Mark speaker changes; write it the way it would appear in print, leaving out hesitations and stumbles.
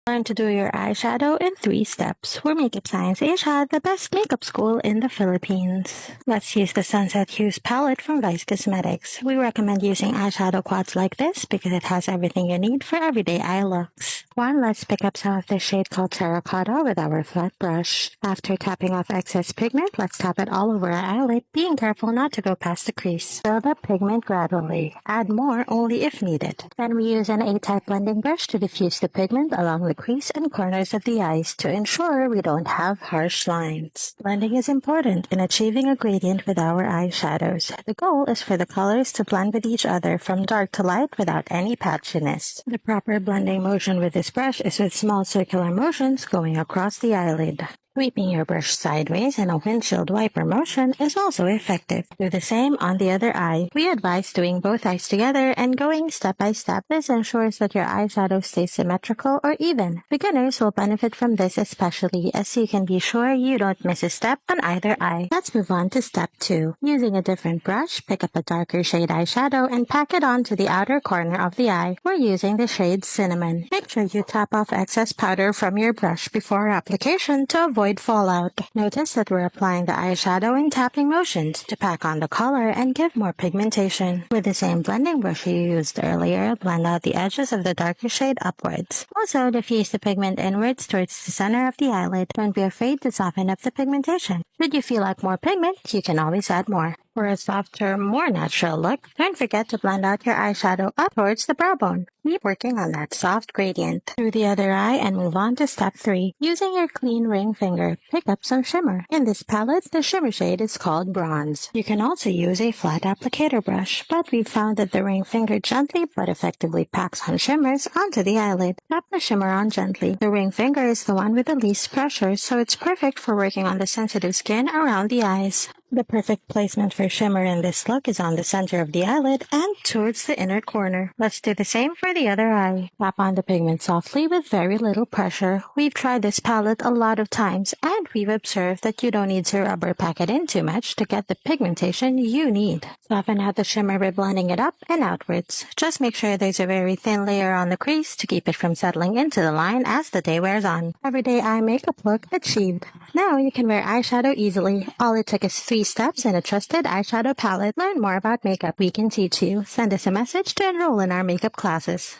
Speaker 1: Learn to do your eyeshadow in 3 steps. We're Makeup Science Asia, the best makeup school in the Philippines. Let's use the Sunset Hues palette from Vice Cosmetics. We recommend using eyeshadow quads like this because it has everything you need for everyday eye looks. 1. Let's pick up some of the shade called Terracotta with our flat brush. After tapping off excess pigment, let's tap it all over our eyelid, being careful not to go past the crease. Build up pigment gradually. Add more only if needed. Then we use an A-type blending brush to diffuse the pigment along the crease and corners of the eyes to ensure we don't have harsh lines. Blending is important in achieving a gradient with our eyeshadows. The goal is for the colors to blend with each other from dark to light without any patchiness. The proper blending motion with this brush is with small circular motions going across the eyelid. Sweeping your brush sideways in a windshield wiper motion is also effective. Do the same on the other eye. We advise doing both eyes together and going step by step. This ensures that your eyeshadow stays symmetrical or even. Beginners will benefit from this especially as you can be sure you don't miss a step on either eye. Let's move on to step 2. Using a different brush, pick up a darker shade eyeshadow and pack it onto the outer corner of the eye. We're using the shade Cinnamon. Make sure you tap off excess powder from your brush before application to avoid fallout. Notice that we're applying the eyeshadow in tapping motions to pack on the color and give more pigmentation. With the same blending brush you used earlier, blend out the edges of the darker shade upwards. Also, diffuse the pigment inwards towards the center of the eyelid. Don't be afraid to soften up the pigmentation. Should you feel like more pigment, you can always add more. For a softer, more natural look, don't forget to blend out your eyeshadow up towards the brow bone. Keep working on that soft gradient. Through the other eye and move on to step 3. Using your clean ring finger, pick up some shimmer. In this palette, the shimmer shade is called Bronze. You can also use a flat applicator brush, but we've found that the ring finger gently but effectively packs on shimmers onto the eyelid. Tap the shimmer on gently. The ring finger is the one with the least pressure, so it's perfect for working on the sensitive skin around the eyes. The perfect placement for shimmer in this look is on the center of the eyelid and towards the inner corner. Let's do the same for the other eye. Tap on the pigment softly with very little pressure. We've tried this palette a lot of times and we've observed that you don't need to rubber pack it in too much to get the pigmentation you need. Soften out the shimmer by blending it up and outwards. Just make sure there's a very thin layer on the crease to keep it from settling into the line as the day wears on. Everyday eye makeup look achieved. Now you can wear eyeshadow easily. All it took is 3 steps and a trusted eyeshadow palette. Learn more about makeup we can teach you. Send us a message to enroll in our makeup classes.